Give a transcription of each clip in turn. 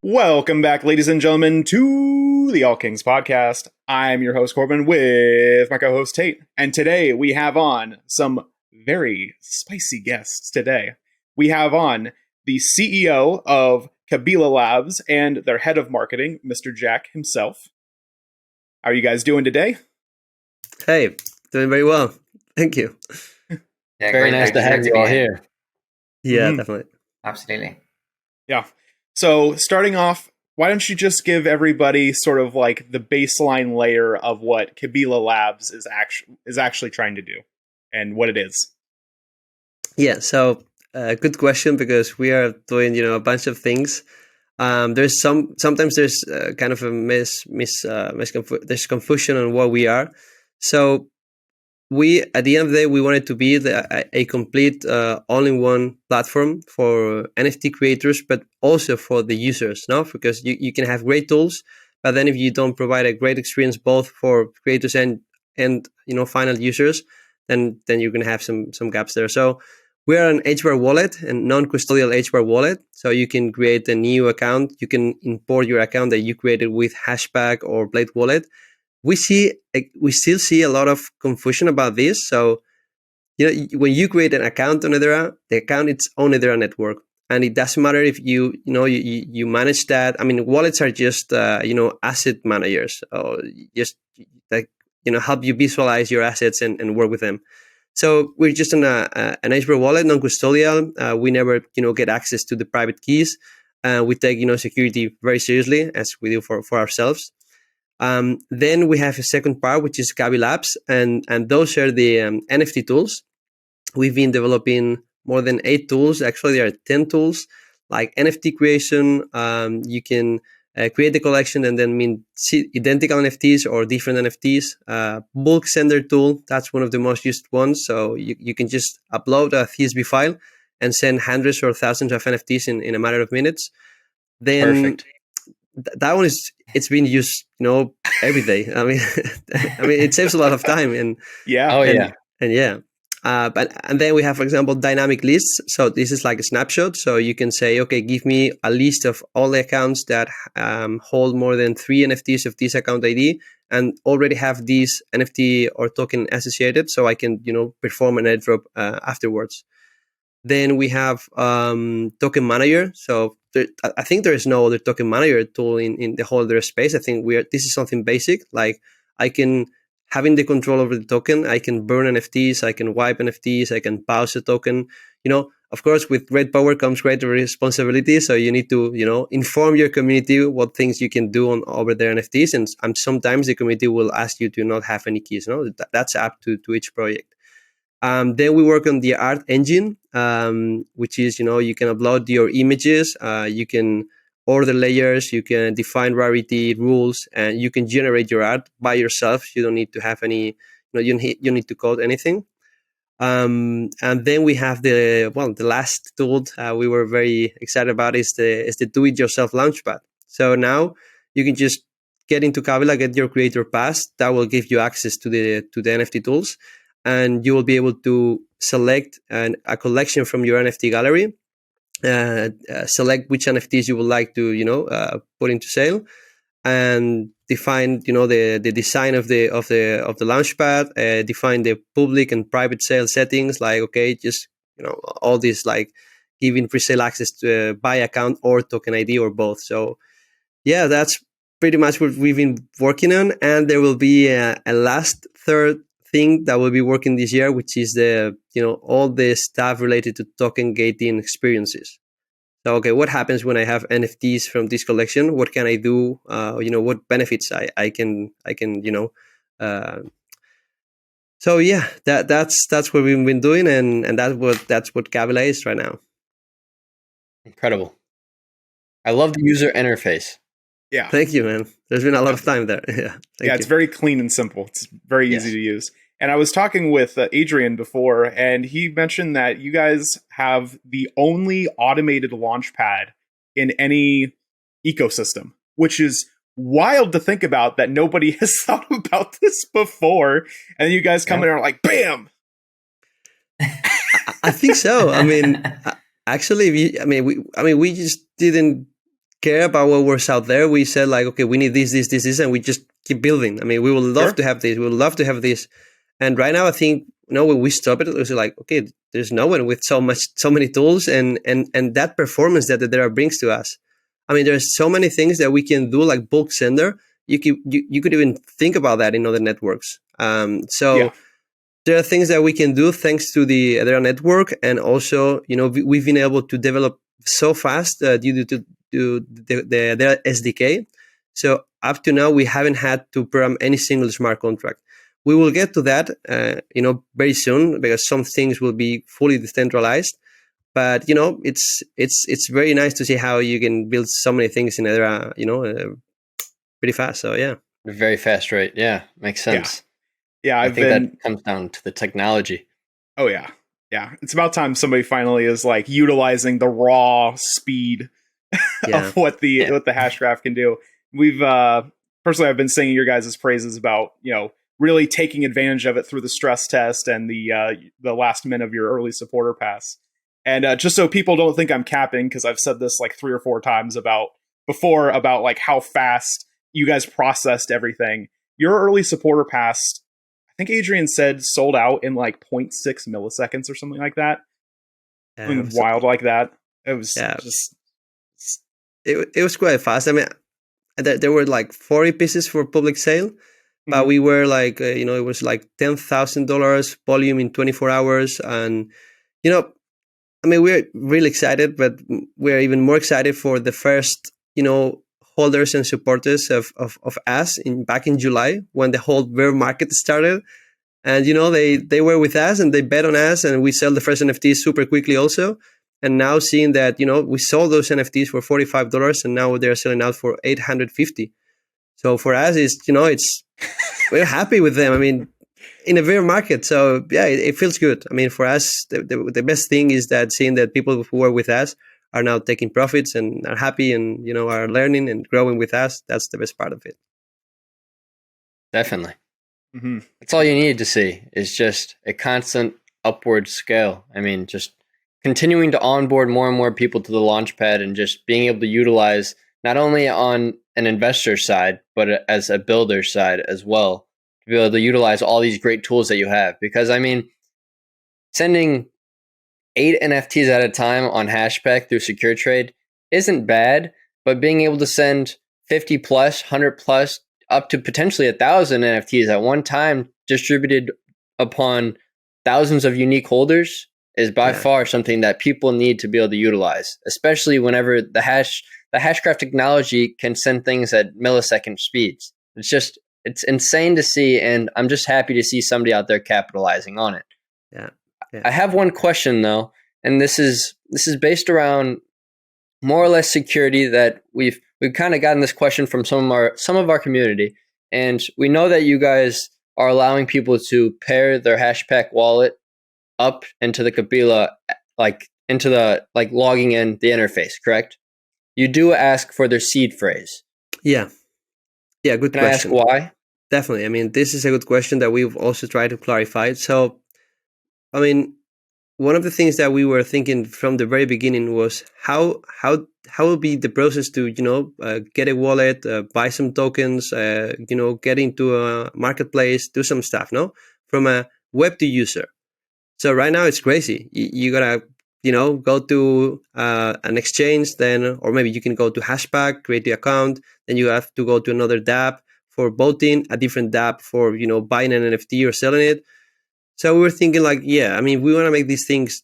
Welcome back, ladies and gentlemen, to the All Kings podcast. I'm your host, Corbin, with my co-host, Tate. And today we have on some very spicy guests today. We have on the CEO of Kabila Labs and their head of marketing, Mr. Jack himself. How are you guys doing today? Hey, doing very well. Thank you. Yeah, Very nice to have you all here. Yeah, definitely. Absolutely. Yeah. So starting off, why don't you just give everybody sort of like the baseline layer of what Kabila Labs is actually trying to do and what it is? Yeah, so good question, because we are doing a bunch of things. There's sometimes there's kind of a there's confusion on what we are. So we, at the end of the day, we wanted to be a complete all-in-one platform for NFT creators, but also for the users, no? Because you can have great tools, but then if you don't provide a great experience both for creators and final users, then you're gonna have some gaps there. So we are an HBAR wallet, a non-custodial HBAR wallet. So you can create a new account. You can import your account that you created with Hashpack or Blade Wallet. We still see a lot of confusion about this. So, when you create an account on hedera, the account is on hedera network, and it doesn't matter if you manage that. I mean, wallets are just asset managers, or just like help you visualize your assets and work with them. So we're just an HBAR wallet, non-custodial. We never get access to the private keys. We take security very seriously, as we do for ourselves. Then we have a second part, which is Kabila Labs, and those are the NFT tools. We've been developing more than 8 tools. Actually, there are 10 tools, like NFT creation. You can create the collection and then identical NFTs or different NFTs. Bulk sender tool, that's one of the most used ones. So you can just upload a CSV file and send hundreds or thousands of NFTs in a matter of minutes. Then Perfect. That one it's been used every day. I mean it saves a lot of time and and then we have, for example, dynamic lists. So this is like a snapshot. So you can say, okay, give me a list of all the accounts that hold more than 3 NFTs of this account ID and already have this NFT or token associated, so I can perform an airdrop afterwards. Then we have token manager. So I think there is no other token manager tool in the whole hedera space. I think this is something basic. Like I can, having the control over the token, I can burn NFTs, I can wipe NFTs, I can pause a token. Of course, with great power comes great responsibility. So you need to, inform your community what things you can do over their NFTs. And sometimes the community will ask you to not have any keys. That's up to each project. Then we work on the art engine, which is, you can upload your images, you can order layers, you can define rarity rules, and you can generate your art by yourself. You don't need to have any, you need to code anything. And then we have the last tool we were very excited about is the do-it-yourself Launchpad. So now you can just get into Kabila, get your creator pass. That will give you access to the NFT tools. And you will be able to select a collection from your NFT gallery, select which NFTs you would like to, put into sale, and define, the design of the Launchpad, define the public and private sale settings, like, okay, just, all these, like giving pre-sale access to buy account or token ID or both. So yeah, that's pretty much what we've been working on. And there will be a last third thing that will be working this year, which is all the stuff related to token gating experiences. So, okay, what happens when I have NFTs from this collection? What can I do? What benefits I can. So yeah, that's what we've been doing, and that's what Kabila is right now. Incredible. I love the user interface. Yeah. Thank you, man. There's been a lot of time there. Yeah. It's very clean and simple. It's very easy to use. And I was talking with Adrian before, and he mentioned that you guys have the only automated Launchpad in any ecosystem, which is wild to think about, that nobody has thought about this before. And you guys come in and are like, bam! I think so. I mean, actually, we just didn't care about what was out there. We said like, okay, we need this, and we just keep building. I mean, we would love to have this. We would love to have this. And right now, I think, when we stop it was like, okay, there's no one with so many tools and that performance that Hedera brings to us. I mean, there's so many things that we can do, like bulk sender. You could even think about that in other networks. There are things that we can do thanks to the Hedera network, and also, we've been able to develop so fast due to the SDK. So up to now, we haven't had to program any single smart contract. We will get to that, very soon, because some things will be fully decentralized. But it's very nice to see how you can build so many things in Hedera, pretty fast. So yeah, very fast rate. Yeah, makes sense. Yeah, I think that comes down to the technology. Oh yeah, yeah. It's about time somebody finally is like utilizing the raw speed of what the Hashgraph can do. We've personally, I've been singing your guys' praises about really taking advantage of it through the stress test and the last minute of your early supporter pass. And just so people don't think I'm capping, because I've said this like 3 or 4 times about like how fast you guys processed everything. Your early supporter pass, I think Adrian said, sold out in like 0.6 milliseconds or something like that. Something wild like that. It was it was quite fast. I mean, there were like 40 pieces for public sale. But we were like, it was like $10,000 volume in 24 hours. And, I mean, we're really excited, but we're even more excited for the first, holders and supporters of us back in July, when the whole bear market started. And, they were with us and they bet on us, and we sell the first NFTs super quickly also. And now seeing that, we sold those NFTs for $45, and now they're selling out for $850. So for us, we're happy with them. I mean, in a bear market. So yeah, it feels good. I mean, for us, the best thing is that seeing that people who are with us are now taking profits and are happy and, are learning and growing with us. That's the best part of it. Definitely. Mm-hmm. That's all you need to see, is just a constant upward scale. I mean, just continuing to onboard more and more people to the Launchpad, and just being able to utilize not only on an investor side, but as a builder side as well, to be able to utilize all these great tools that you have. Because I mean, sending 8 NFTs at a time on Hashpack through secure trade isn't bad, but being able to send 50 plus, 100 plus, up to potentially 1,000 NFTs at one time, distributed upon thousands of unique holders, is by far something that people need to be able to utilize, especially whenever the Hashgraph technology can send things at millisecond speeds. It's insane to see, and I'm just happy to see somebody out there capitalizing on it. Yeah. I have one question though, and this is based around more or less security, that we've kind of gotten this question from some of our community, and we know that you guys are allowing people to pair their Hashpack wallet up into the Kabila, logging in the interface, correct? You do ask for their seed phrase. Yeah, good question. Can I ask why? Definitely. I mean, this is a good question that we've also tried to clarify. So, I mean, one of the things that we were thinking from the very beginning was how will be the process to get a wallet, buy some tokens, get into a marketplace, do some stuff, from a web to user. So right now it's crazy. You gotta go to an exchange, then, or maybe you can go to Hashpack, create the account, then you have to go to another dApp for voting, a different dApp for buying an NFT or selling it. So we were thinking like, we want to make these things,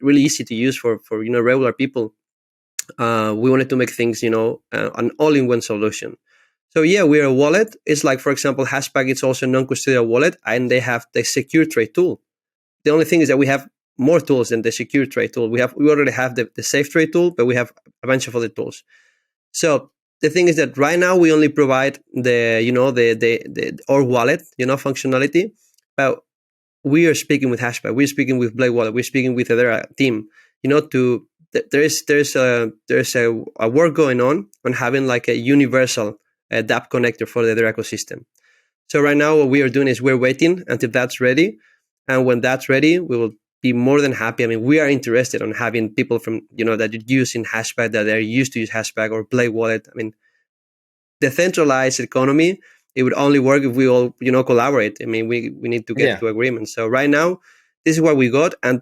really easy to use for regular people. We wanted to make things, an all-in-one solution. So we're a wallet. It's like, for example, Hashpack, it's also a non-custodial wallet, and they have the secure trade tool. The only thing is that we have more tools than the secure trade tool. We already have the safe trade tool, but we have a bunch of other tools. So the thing is that right now we only provide our wallet, functionality, but we are speaking with Hashpack, we're speaking with Blade Wallet, we're speaking with their team, there's a work going on having like a universal dApp connector for their ecosystem. So right now what we are doing is we're waiting until that's ready. And when that's ready, we will be more than happy. I mean, we are interested on having people from, that are using Hashpack, that are used to use Hashpack or Play Wallet. I mean, decentralized economy, it would only work if we all, collaborate. I mean, we need to get to agreement. So right now, this is what we got. And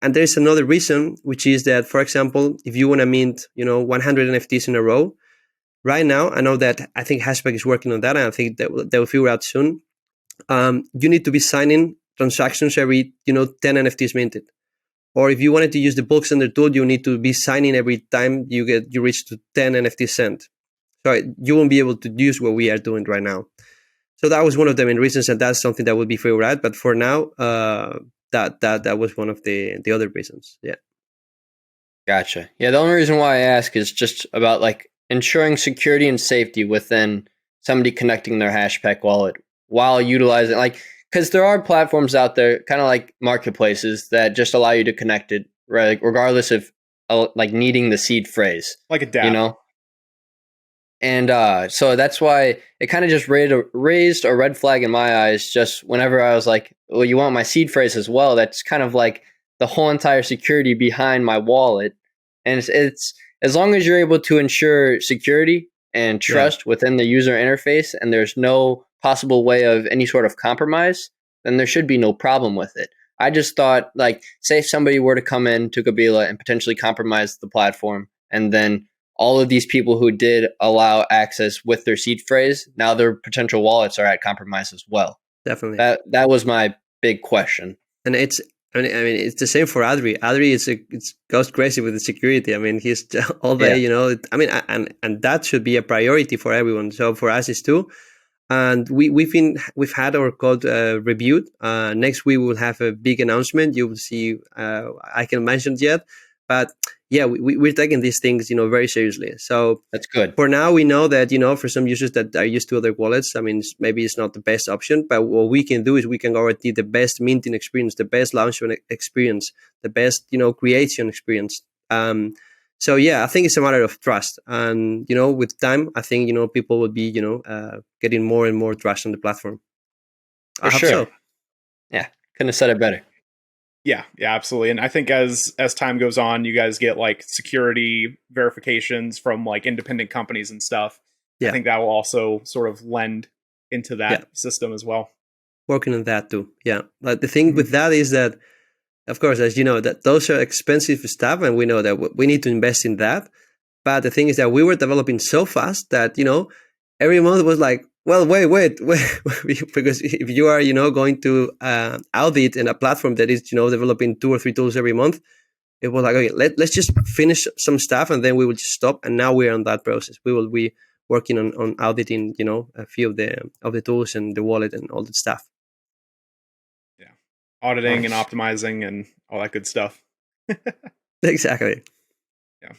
there's another reason, which is that, for example, if you want to mint, 100 NFTs in a row, right now, I think Hashpack is working on that, and I think they'll figure out soon. You need to be signing transactions every, 10 NFTs minted. Or if you wanted to use the bulk sender tool, you need to be signing every time you reach to 10 NFTs sent. So you won't be able to use what we are doing right now. So that was one of the main reasons, and that's something that will be figured out. But for now, that was one of the other reasons. Yeah. Gotcha. Yeah, the only reason why I ask is just about like ensuring security and safety within somebody connecting their Hashpack wallet while utilizing, like, because there are platforms out there, kind of like marketplaces, that just allow you to connect it, right? Regardless of like needing the seed phrase, like a DApp, And so that's why it kind of just raised a red flag in my eyes. Just whenever I was like, well, you want my seed phrase as well? That's kind of like the whole entire security behind my wallet. And it's as long as you're able to ensure security and trust within the user interface, and there's no possible way of any sort of compromise, then there should be no problem with it. I just thought, like, say somebody were to come in to Kabila and potentially compromise the platform, and then all of these people who did allow access with their seed phrase, now their potential wallets are at compromise as well. Definitely. That was my big question. And it's the same for Adri. Adri goes crazy with the security. I mean, he's all day, I mean, and that should be a priority for everyone. So for us, it's too. And we've had our code reviewed. Next week we will have a big announcement. You will see. I can't mention it yet, but yeah, we're taking these things, very seriously. So that's good. For now, we know that, for some users that are used to other wallets, I mean, maybe it's not the best option, but what we can do is we can guarantee the best minting experience, the best Launchpad experience, the best, creation experience. So yeah, I think it's a matter of trust. And, with time, I think, people will be, getting more and more trust on the platform. For sure. So. Yeah. Couldn't have said it better. Yeah, absolutely. And I think as time goes on, you guys get like security verifications from like independent companies and stuff. Yeah. I think that will also sort of lend into that system as well. Working on that too. Yeah. But the thing with that is that, of course, as you know, that those are expensive stuff, and we know that we need to invest in that. But the thing is that we were developing so fast that, every month was like, well, wait, because if you are, going to audit in a platform that is, developing 2 or 3 tools every month, it was like, okay, let's just finish some stuff and then we will just stop. And now we're on that process. We will be working on auditing, a few of the tools and the wallet and all that stuff. Yeah, auditing and optimizing and all that good stuff. Exactly. Yeah.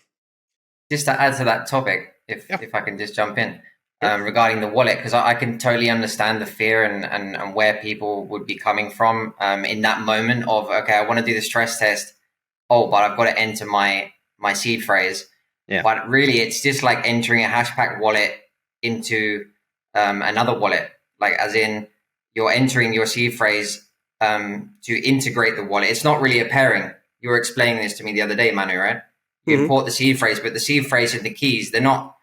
Just to add to that topic, if I can just jump in. Regarding the wallet, because I can totally understand the fear and where people would be coming from in that moment of, okay, I want to do the stress test. Oh, but I've got to enter my seed phrase. Yeah. But really, it's just like entering a Hashpack wallet into another wallet. Like, as in, you're entering your seed phrase to integrate the wallet. It's not really a pairing. You were explaining this to me the other day, Manu, right? You import the seed phrase, but the seed phrase and the keys, they're not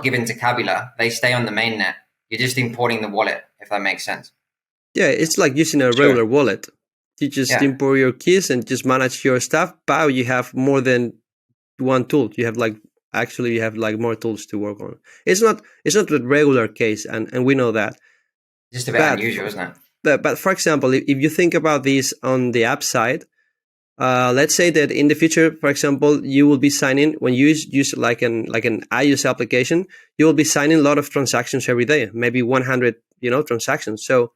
given to Kabila. They stay on the mainnet. You're just importing the wallet, if that makes sense. Yeah, it's like using a regular wallet. You just import your keys and just manage your stuff. But you have more than one tool. You have more tools to work on. It's not the regular case, and we know that. Just a bit unusual, isn't it? But for example, if you think about this on the app side, let's say that in the future, for example, you will be signing when you use like an iOS application, you will be signing a lot of transactions every day, maybe 100, transactions. So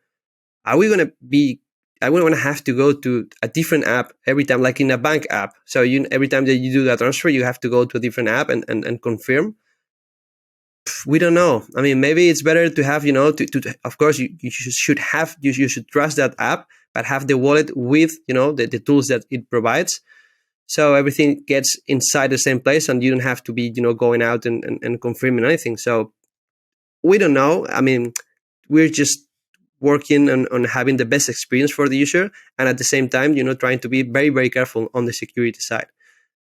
are we going to have to go to a different app every time, like in a bank app? So every time that you do that transfer, you have to go to a different app and confirm. We don't know. I mean, maybe it's better to have, of course, you should trust that app, but have the wallet with, the tools that it provides. So everything gets inside the same place and you don't have to be, going out and confirming anything. So we don't know. I mean, we're just working on having the best experience for the user, and at the same time, trying to be very, very careful on the security side.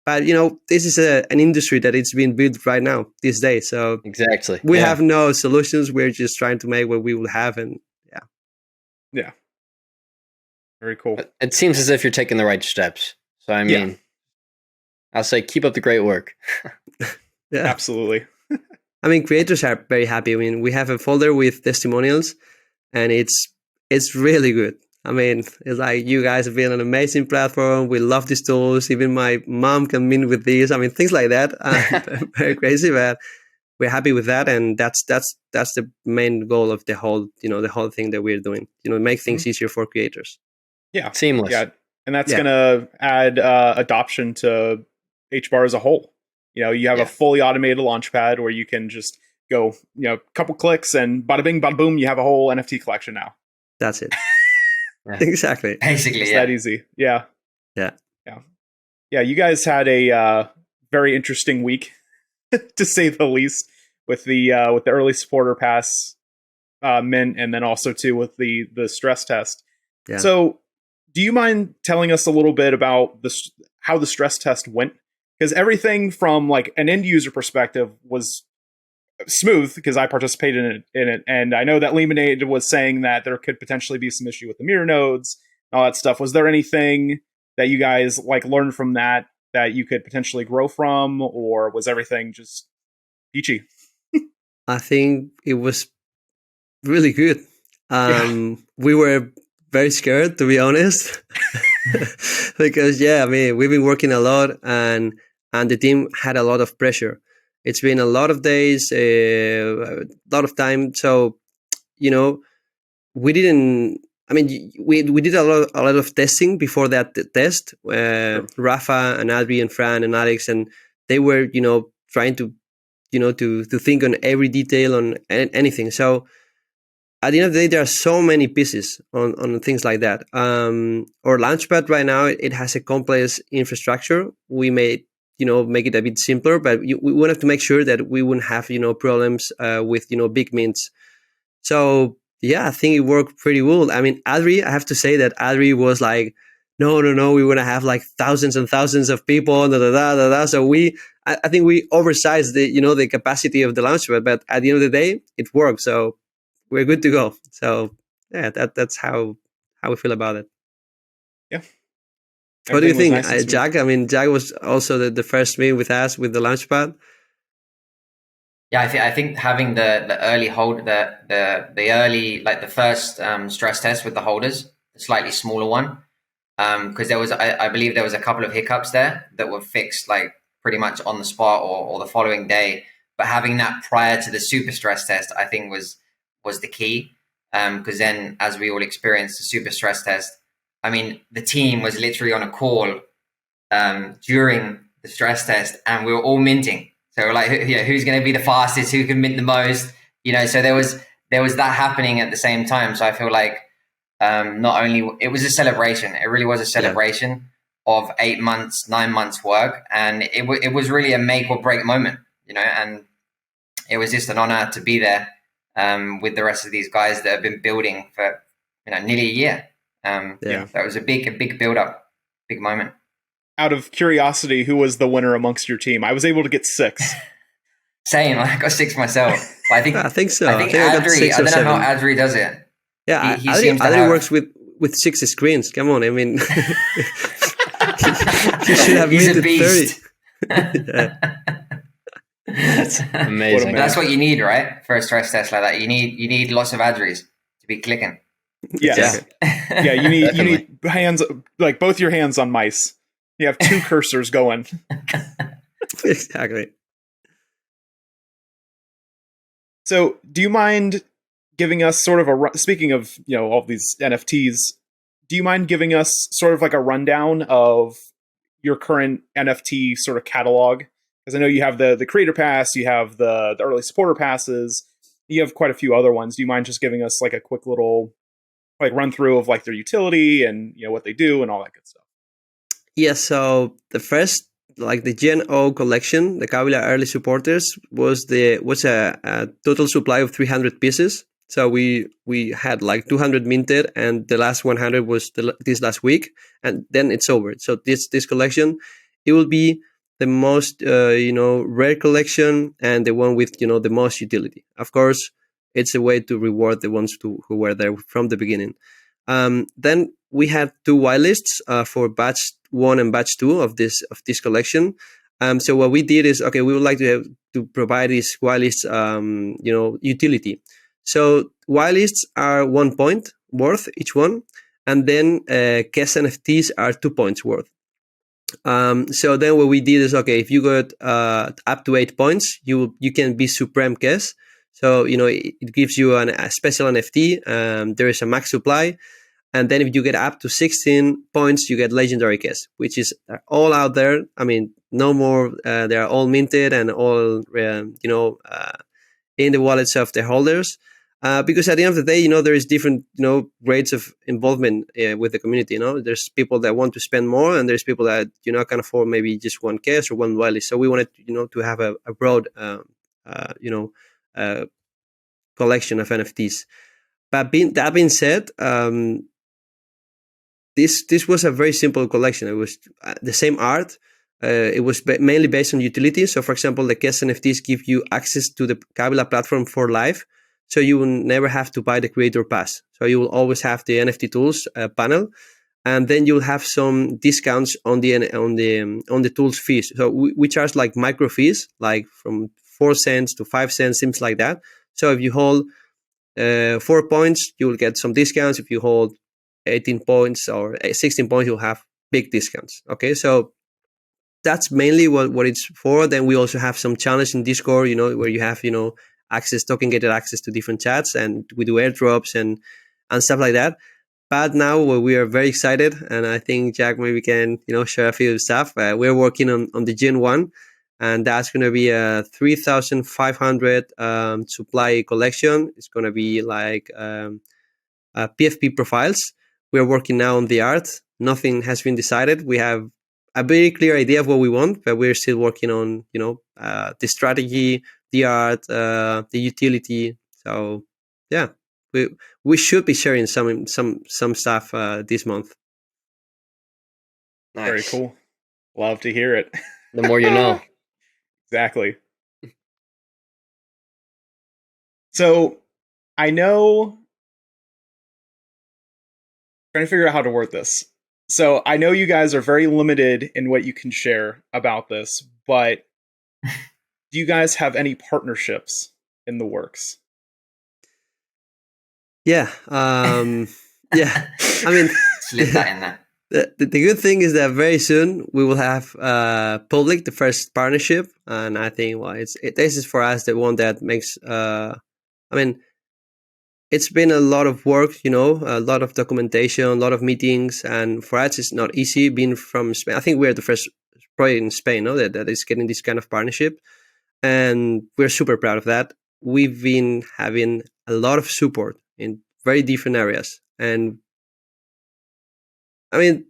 But this is an industry that it's being built right now, these days. So exactly, we have no solutions. We're just trying to make what we will have, and yeah, very cool. It seems as if you're taking the right steps. So I mean, I'll say keep up the great work. Yeah, absolutely. I mean, creators are very happy. I mean, we have a folder with testimonials, and it's really good. I mean, it's like, you guys have been an amazing platform. We love these tools. Even my mom can mint with these. I mean, things like that. Very crazy, but we're happy with that, and that's the main goal of the whole thing that we're doing. Make things easier for creators. Yeah, seamless. Yeah, and that's gonna add adoption to HBAR as a whole. You have a fully automated Launchpad where you can just go, a couple clicks and bada bing, bada boom, you have a whole NFT collection now. That's it. Exactly. Basically, it's that easy. Yeah. You guys had a very interesting week, to say the least, with the early supporter pass mint, and then also too with the stress test. Yeah. So, do you mind telling us a little bit about how the stress test went? Because everything from like an end user perspective was smooth, because I participated in it, and I know that Lemonade was saying that there could potentially be some issue with the mirror nodes and all that stuff. Was there anything that you guys like learned from that you could potentially grow from, or was everything just peachy? I think it was really good. We were very scared, to be honest, because I mean, we've been working a lot, and the team had a lot of pressure. It's been a lot of days, a lot of time. So, we didn't. I mean, we did a lot of testing before that test. Rafa and Adri and Fran and Alex, and they were trying to to think on every detail on anything. So at the end of the day, there are so many pieces on things like that. Our Launchpad right now, it has a complex infrastructure. We made make it a bit simpler, but we wanted to make sure that we wouldn't have problems with big mints. So I think it worked pretty well. I mean, Adri, I have to say that Adri was like, no, we want to have like thousands and thousands of people. So I think we oversized the capacity of the Launchpad, but at the end of the day, it worked. So we're good to go. So that's how we feel about it. Yeah. What do you think, Jack? I mean, Jack was also the first meet with us with the Launchpad. Yeah, I think having the early the early, like the first stress test with the holders, the slightly smaller one, because there was I believe there was a couple of hiccups there that were fixed like pretty much on the spot or the following day. But having that prior to the super stress test, I think was the key, because then as we all experienced the super stress test, I mean, the team was literally on a call during the stress test, and we were all minting. So we're like, who's going to be the fastest? Who can mint the most? So there was that happening at the same time. So I feel like not only it was a celebration, it really was a celebration of 8 months, 9 months work, and it was really a make or break moment. And it was just an honor to be there with the rest of these guys that have been building for nearly a year. That was a big build up, big moment. Out of curiosity, who was the winner amongst your team? I was able to get 6. Same, I got 6 myself. I think so. I think Adri, I don't know how Adri does it. Yeah, Adri works with 6 screens. Come on, I mean, he should have He's a minted beast. 30. That's amazing. That's what you need, right? For a stress test like that, you need lots of Adris to be clicking. Yes. Yeah, you need hands, like both your hands on mice. You have 2 cursors going. Exactly. So, do you mind giving us sort of speaking of, all these NFTs, do you mind giving us sort of like a rundown of your current NFT sort of catalog? Because I know you have the creator pass, you have the early supporter passes, you have quite a few other ones. Do you mind just giving us like a quick little like run through of like their utility and what they do and all that good stuff? Yeah, so the first, like the Gen O collection, the Kabila early supporters, was a total supply of 300 pieces. So we had like 200 minted, and the last 100 was this last week, and then it's over. So this collection, it will be the most rare collection and the one with the most utility. Of course, it's a way to reward the ones who were there from the beginning. Then we had 2 whitelists for batch 1 and batch 2 of this collection. So what we did is, we would like to provide this whitelist utility. So whitelists are 1 point worth each one, and then KES NFTs are 2 points worth. So then what we did is, if you got up to 8 points, you can be Supreme KES. So it gives you a special NFT. There is a max supply, and then if you get up to 16 points, you get Legendary KES, which is all out there. I mean, no more. They are all minted and all in the wallets of the holders. Because at the end of the day, there is different, grades of involvement with the community. There's people that want to spend more, and there's people that can afford maybe just 1 KES or 1 whitelist. So we wanted, to have a broad, collection of NFTs. But that being said, this was a very simple collection. It was the same art. It was mainly based on utility. So, for example, the KES NFTs give you access to the Kabila platform for life. So you will never have to buy the creator pass. So you will always have the NFT tools panel, and then you'll have some discounts on the tools fees. So we charge like micro fees, like from 4 cents to 5 cents, things like that. So if you hold 4 points, you will get some discounts. If you hold 18 points or 16 points, you'll have big discounts. Okay, so that's mainly what it's for. Then we also have some channels in Discord, where you have token-gated access to different chats, and we do airdrops and stuff like that. But now we are very excited, and I think Jack maybe can share a few stuff. We're working on the Gen 1, and that's going to be a 3,500 supply collection. It's going to be like PFP profiles. We're working now on the art. Nothing has been decided. We have a very clear idea of what we want, but we're still working on the strategy, the art, the utility. So yeah, we should be sharing some stuff this month. Nice. Very cool. Love to hear it. The more you know. Exactly. So I know, trying to figure out how to word this. So I know you guys are very limited in what you can share about this, but do you guys have any partnerships in the works? Yeah. Yeah. I mean, slip that in there. The good thing is that very soon we will have public the first partnership, and I think this is for us the one that makes. It's been a lot of work, a lot of documentation, a lot of meetings, and for us it's not easy. Being from Spain, I think we're the first project in Spain, that is getting this kind of partnership, and we're super proud of that. We've been having a lot of support in very different areas, and I mean,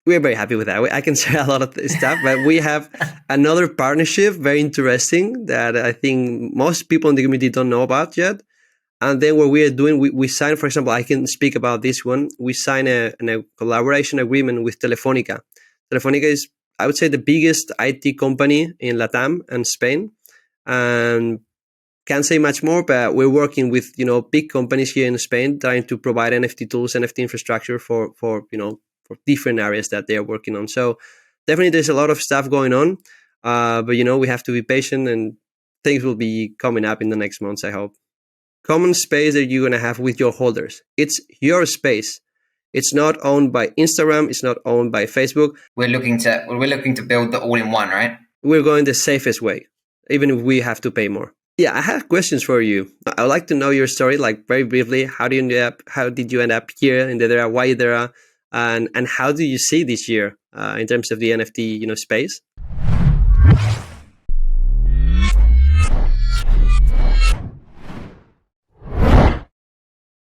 we're very happy with that. I can share a lot of stuff, but we have another partnership, very interesting, that I think most people in the community don't know about yet. And then what we are doing, we signed, for example, I can speak about this one. We signed a collaboration agreement with Telefónica. Telefónica is, I would say, the biggest IT company in Latam and Spain. And can't say much more, but we're working with, big companies here in Spain trying to provide NFT tools, NFT infrastructure for different areas that they are working on. So definitely there's a lot of stuff going on. But, we have to be patient, and things will be coming up in the next months, I hope. Common space that you're going to have with your holders. It's your space. It's not owned by Instagram. It's not owned by Facebook. We're looking to build the all-in-one, right? We're going the safest way, even if we have to pay more. Yeah, I have questions for you. I would like to know your story, like very briefly. How did you end up here in the hedera? Why hedera? And how do you see this year in terms of the NFT space?